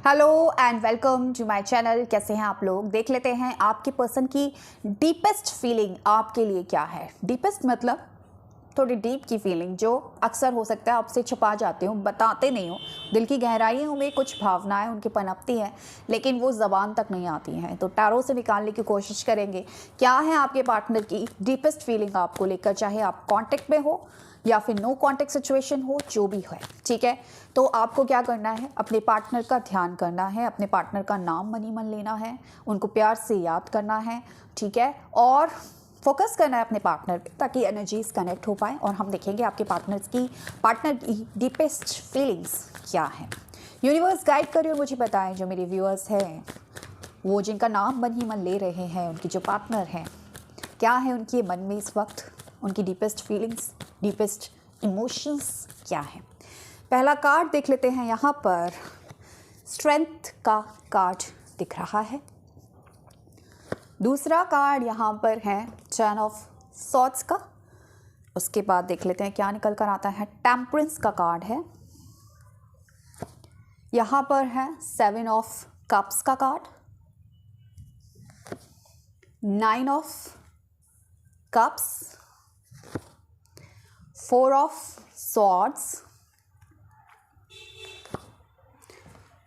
Hello and welcome to my channel. कैसे हैं आप लोग? देख लेते हैं आपके पर्सन की डीपेस्ट फीलिंग आपके लिए क्या है। डीपेस्ट मतलब थोड़ी डीप की फीलिंग जो अक्सर हो सकता है आपसे छुपा जाते हो, बताते नहीं हो। दिल की गहराइयों में कुछ भावनाएं उनकी पनपती हैं लेकिन वो ज़बान तक नहीं आती हैं। तो टैरो से निकालने की कोशिश करेंगे क्या है आपके पार्टनर की डीपेस्ट फीलिंग आपको लेकर, चाहे आप कांटेक्ट में हो या फिर नो कांटेक्ट सिचुएशन हो, जो भी है। ठीक है, तो आपको क्या करना है, अपने पार्टनर का ध्यान करना है, अपने पार्टनर का नाम मनी मन लेना है, उनको प्यार से याद करना है। ठीक है, और फोकस करना है अपने पार्टनर पे ताकि एनर्जीज कनेक्ट हो पाए और हम देखेंगे आपके पार्टनर की डीपेस्ट फीलिंग्स क्या है। यूनिवर्स गाइड करिए, मुझे बताएं जो मेरे व्यूअर्स हैं, वो जिनका नाम मन ही मन ले रहे हैं, उनकी जो पार्टनर हैं, क्या है उनके मन में इस वक्त, उनकी डीपेस्ट फीलिंग्स, डीपेस्ट इमोशंस क्या है। पहला कार्ड देख लेते हैं। यहाँ पर स्ट्रेंथ का कार्ड दिख रहा है। दूसरा कार्ड यहाँ पर है टेन ऑफ सॉर्ड्स का। उसके बाद देख लेते हैं क्या निकल कर आता है। टेम्परेंस का कार्ड है। यहाँ पर है सेवन ऑफ कप्स का card, nine of cups, four of swords,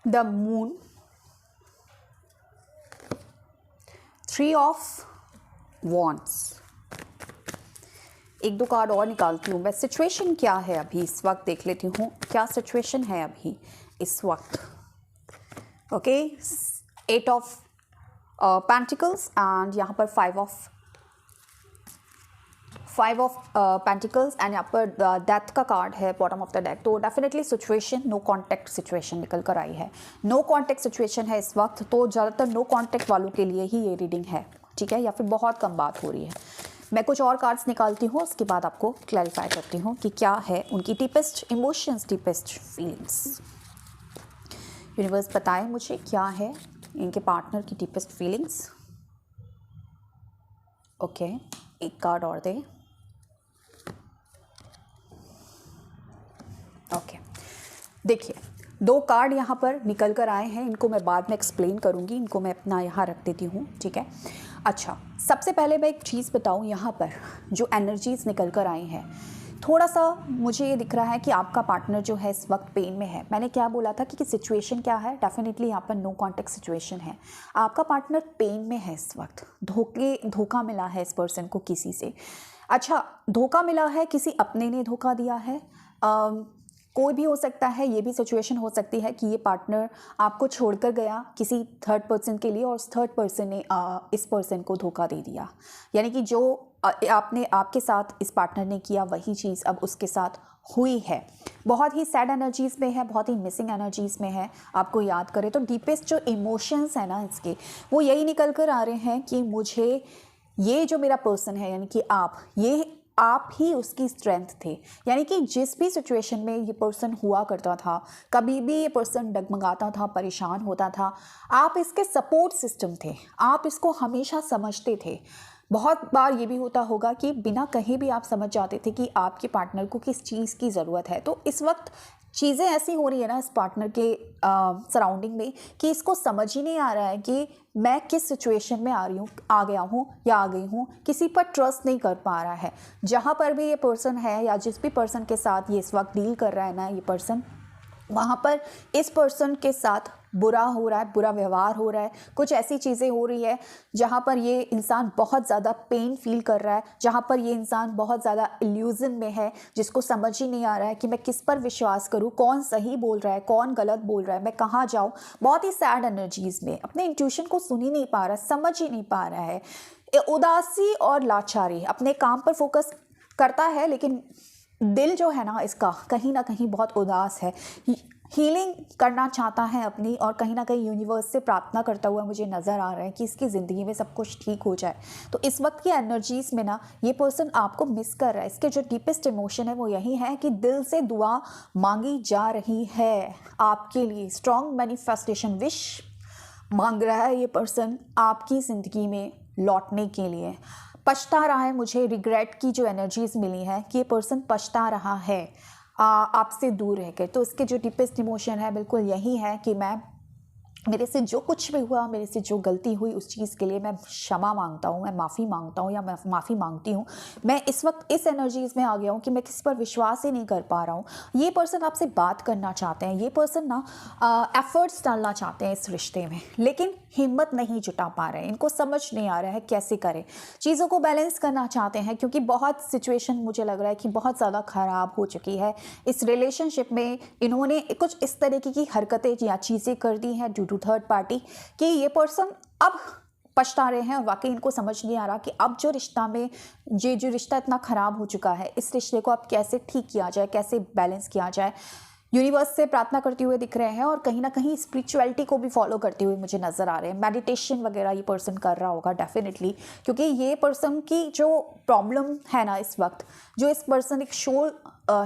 the moon, three of wands. एक दो कार्ड और निकालती हूँ मैं। सिचुएशन क्या है अभी इस वक्त देख लेती हूँ, क्या सिचुएशन है अभी इस वक्त। Okay, eight of pentacles and यहाँ पर फाइव ऑफ पेंटिकल्स एंड यहाँ पर डेथ का कार्ड है बॉटम ऑफ द डेक। तो definitely situation no contact situation निकल कर आई है। नो कांटेक्ट सिचुएशन है इस वक्त, तो ज़्यादातर नो कांटेक्ट वालों के लिए ही ये रीडिंग है। ठीक है, या फिर बहुत कम बात हो रही है। मैं कुछ और कार्ड्स निकालती हूँ, उसके बाद आपको क्लैरिफाई करती हूँ कि क्या है उनकी deepest emotions, deepest feelings. Universe बताएं मुझे क्या है इनके पार्टनर की डीपेस्ट फीलिंग्स। ओके, एक कार्ड और दे। ओके, देखिए दो कार्ड यहाँ पर निकल कर आए हैं, इनको मैं बाद में एक्सप्लेन करूँगी, इनको मैं अपना यहाँ रख देती हूँ। ठीक है, अच्छा सबसे पहले मैं एक चीज़ बताऊँ, यहाँ पर जो एनर्जीज निकल कर आई हैं, थोड़ा सा मुझे ये दिख रहा है कि आपका पार्टनर जो है इस वक्त पेन में है। मैंने क्या बोला था कि सिचुएशन क्या है, डेफिनेटली यहाँ पर नो कॉन्टेक्ट सिचुएशन है। आपका पार्टनर पेन में है इस वक्त, धोखा मिला है इस पर्सन को किसी से। अच्छा, धोखा मिला है, किसी अपने ने धोखा दिया है, कोई भी हो सकता है। ये भी सिचुएशन हो सकती है कि ये पार्टनर आपको छोड़कर गया किसी थर्ड पर्सन के लिए और उस थर्ड पर्सन ने इस पर्सन को धोखा दे दिया। यानी कि जो आपने आपके साथ इस पार्टनर ने किया वही चीज़ अब उसके साथ हुई है। बहुत ही सैड एनर्जीज़ में है, बहुत ही मिसिंग एनर्जीज़ में है। आपको याद करें तो डीपेस्ट जो इमोशंस है ना इसके, वो यही निकल कर आ रहे हैं कि मुझे ये जो मेरा पर्सन है, यानी कि आप ही उसकी स्ट्रेंथ थे। यानी कि जिस भी सिचुएशन में ये पर्सन हुआ करता था, कभी भी ये पर्सन डगमगाता था, परेशान होता था, आप इसके सपोर्ट सिस्टम थे, आप इसको हमेशा समझते थे। बहुत बार ये भी होता होगा कि बिना कहीं भी आप समझ जाते थे कि आपके पार्टनर को किस चीज़ की ज़रूरत है। तो इस वक्त चीज़ें ऐसी हो रही है ना इस पार्टनर के सराउंडिंग में कि इसको समझ ही नहीं आ रहा है कि मैं किस सिचुएशन में आ गया हूँ या आ गई हूँ। किसी पर ट्रस्ट नहीं कर पा रहा है। जहाँ पर भी ये पर्सन है या जिस भी पर्सन के साथ ये इस वक्त डील कर रहा है ना ये पर्सन, वहाँ पर इस पर्सन के साथ बुरा हो रहा है, बुरा व्यवहार हो रहा है, कुछ ऐसी चीज़ें हो रही है जहाँ पर ये इंसान बहुत ज़्यादा पेन फील कर रहा है, जहाँ पर ये इंसान बहुत ज़्यादा इल्यूज़न में है, जिसको समझ ही नहीं आ रहा है कि मैं किस पर विश्वास करूँ, कौन सही बोल रहा है, कौन गलत बोल रहा है, मैं कहाँ जाऊँ। बहुत ही सैड एनर्जीज़ में अपने इंट्यूशन को सुन ही नहीं पा रहा, समझ ही नहीं पा रहा है। उदासी और लाचारी, अपने काम पर फोकस करता है लेकिन दिल जो है ना इसका कहीं ना कहीं बहुत उदास है। हीलिंग करना चाहता है अपनी, और कहीं ना कहीं यूनिवर्स से प्रार्थना करता हुआ मुझे नज़र आ रहा है कि इसकी ज़िंदगी में सब कुछ ठीक हो जाए। तो इस वक्त की एनर्जीज़ में ना ये पर्सन आपको मिस कर रहा है। इसके जो डीपेस्ट इमोशन है वो यही है कि दिल से दुआ मांगी जा रही है आपके लिए। स्ट्रॉन्ग मैनिफेस्टेशन विश मांग रहा है ये पर्सन आपकी ज़िंदगी में लौटने के लिए। पछता रहा है, मुझे रिग्रेट की जो एनर्जीज मिली है कि ये पर्सन पछता रहा है आपसे दूर रहकर। तो इसके जो डीपेस्ट इमोशन है बिल्कुल यही है कि मैं मेरे से जो कुछ भी हुआ, मेरे से जो गलती हुई उस चीज़ के लिए मैं क्षमा मांगता हूँ, मैं माफ़ी मांगता हूँ या मैं माफ़ी मांगती हूँ। मैं इस वक्त इस एनर्जीज़ में आ गया हूँ कि मैं किसी पर विश्वास ही नहीं कर पा रहा हूँ। ये पर्सन आपसे बात करना चाहते हैं, ये पर्सन ना एफर्ट्स डालना चाहते हैं इस रिश्ते में, लेकिन हिम्मत नहीं जुटा पा रहे हैं, इनको समझ नहीं आ रहा है कैसे करें। चीज़ों को बैलेंस करना चाहते हैं क्योंकि बहुत सिचुएशन मुझे लग रहा है कि बहुत ज़्यादा ख़राब हो चुकी है इस रिलेशनशिप में। इन्होंने कुछ इस तरीके की हरकतें या चीज़ें कर दी हैं ड्यू टू थर्ड पार्टी कि ये पर्सन अब पछता रहे हैं और वाकई इनको समझ नहीं आ रहा कि अब जो रिश्ता में ये जो रिश्ता इतना ख़राब हो चुका है, इस रिश्ते को अब कैसे ठीक किया जाए, कैसे बैलेंस किया जाए। यूनिवर्स से प्रार्थना करते हुए दिख रहे हैं और कहीं ना कहीं स्पिरिचुअलिटी को भी फॉलो करते हुए मुझे नज़र आ रहे हैं। मेडिटेशन वगैरह ये पर्सन कर रहा होगा डेफिनेटली, क्योंकि ये पर्सन की जो प्रॉब्लम है ना इस वक्त, जो इस पर्सन एक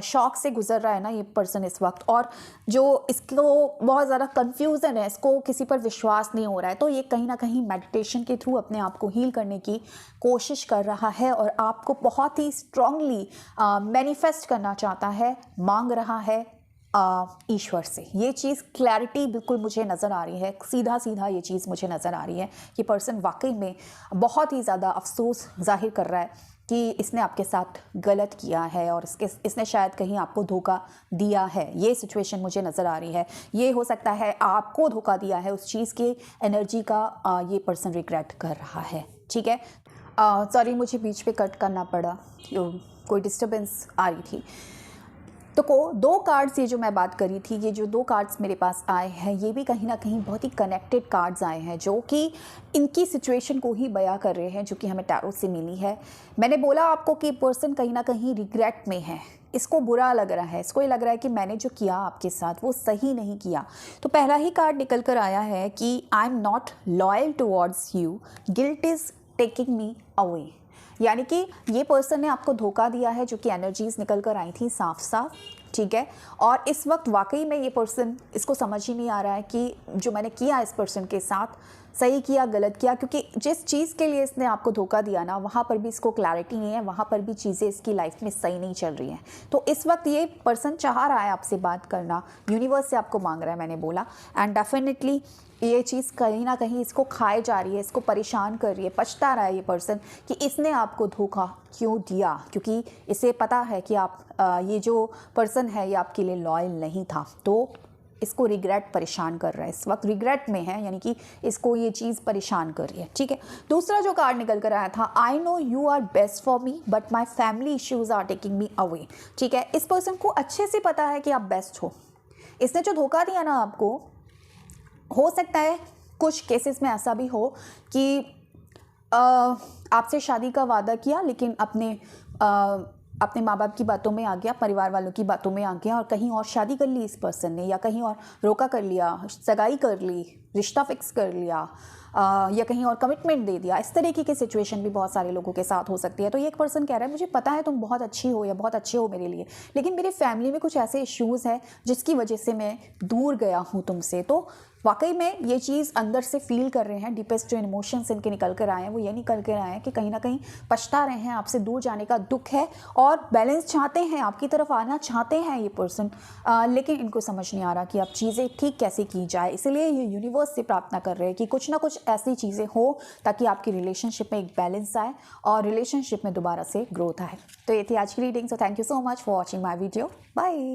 शॉक से गुजर रहा है ना ये पर्सन इस वक्त, और जो इसको बहुत ज़्यादा कन्फ्यूज़न है, इसको किसी पर विश्वास नहीं हो रहा है, तो ये कहीं ना कहीं मेडिटेशन के थ्रू अपने आप को हील करने की कोशिश कर रहा है और आपको बहुत ही स्ट्रांगली मैनिफेस्ट करना चाहता है, मांग रहा है ईश्वर से। ये चीज़ क्लैरिटी बिल्कुल मुझे नज़र आ रही है, सीधा सीधा ये चीज़ मुझे नज़र आ रही है कि पर्सन वाकई में बहुत ही ज़्यादा अफसोस जाहिर कर रहा है कि इसने आपके साथ गलत किया है और इसने शायद कहीं आपको धोखा दिया है। ये सिचुएशन मुझे नज़र आ रही है। ये हो सकता है आपको धोखा दिया है, उस चीज़ के एनर्जी का ये पर्सन रिग्रेट कर रहा है। ठीक है, सॉरी मुझे बीच पे कट करना पड़ा, कोई डिस्टर्बेंस आ रही थी। तो दो कार्ड्स ये जो मैं बात करी थी, ये जो दो कार्ड्स मेरे पास आए हैं ये भी कहीं ना कहीं बहुत ही कनेक्टेड कार्ड्स आए हैं जो कि इनकी सिचुएशन को ही बयां कर रहे हैं जो कि हमें टैरो से मिली है। मैंने बोला आपको कि पर्सन कहीं ना कहीं रिग्रेट में है, इसको बुरा लग रहा है, इसको ये लग रहा है कि मैंने जो किया आपके साथ वो सही नहीं किया। तो पहला ही कार्ड निकल कर आया है कि I am not loyal towards you, guilt is taking me away. यानी कि ये पर्सन ने आपको धोखा दिया है, जो कि एनर्जीज निकल कर आई थी साफ साफ। ठीक है, और इस वक्त वाकई में ये पर्सन, इसको समझ ही नहीं आ रहा है कि जो मैंने किया इस पर्सन के साथ सही किया गलत किया, क्योंकि जिस चीज़ के लिए इसने आपको धोखा दिया ना वहाँ पर भी इसको क्लैरिटी नहीं है, वहाँ पर भी चीज़ें इसकी लाइफ में सही नहीं चल रही हैं। तो इस वक्त ये पर्सन चाह रहा है आपसे बात करना, यूनिवर्स से आपको मांग रहा है, मैंने बोला, एंड डेफिनेटली ये चीज़ कहीं ना कहीं इसको खाए जा रही है, इसको परेशान कर रही है। पछता रहा है ये पर्सन कि इसने आपको धोखा क्यों दिया, क्योंकि इसे पता है कि आप ये जो पर्सन है ये आपके लिए लॉयल नहीं था। तो इसको रिग्रेट परेशान कर रहा है, इस वक्त रिग्रेट में है, यानी कि इसको ये चीज़ परेशान कर रही है। ठीक है, दूसरा जो कार्ड निकल कर आया था, I know you are best for me but my family issues are taking me away. ठीक है, इस पर्सन को अच्छे से पता है कि आप बेस्ट हो। इसने जो धोखा दिया ना आपको, हो सकता है कुछ केसेस में ऐसा भी हो कि आपसे शादी का वादा किया लेकिन अपने माँ बाप की बातों में आ गया, परिवार वालों की बातों में आ गया और कहीं और शादी कर ली इस पर्सन ने, या कहीं और रोका कर लिया, सगाई कर ली, रिश्ता फिक्स कर लिया, या कहीं और कमिटमेंट दे दिया। इस तरीके की सिचुएशन भी बहुत सारे लोगों के साथ हो सकती है। तो ये एक पर्सन कह रहा है मुझे पता है तुम बहुत अच्छी हो या बहुत अच्छे हो मेरे लिए, लेकिन मेरी फैमिली में कुछ ऐसे इश्यूज़ हैं जिसकी वजह से मैं दूर गया हूँ तुमसे। तो वाकई में ये चीज़ अंदर से फील कर रहे हैं, डीपेस्ट जो इमोशंस इनके निकल कर आए हैं वो ये निकल कर आए हैं कि कहीं ना कहीं पछता रहे हैं, आपसे दूर जाने का दुख है और बैलेंस चाहते हैं, आपकी तरफ आना चाहते हैं ये पर्सन, लेकिन इनको समझ नहीं आ रहा कि अब चीज़ें ठीक कैसे की जाए। इसलिए ये यूनिवर्स से प्रार्थना कर रहे हैं कि कुछ ना कुछ ऐसी चीज़ें हो ताकि आपकी रिलेशनशिप में एक बैलेंस आए और रिलेशनशिप में दोबारा से ग्रोथ आए। तो ये थी आज की reading. So thank you so much for watching my video. Bye.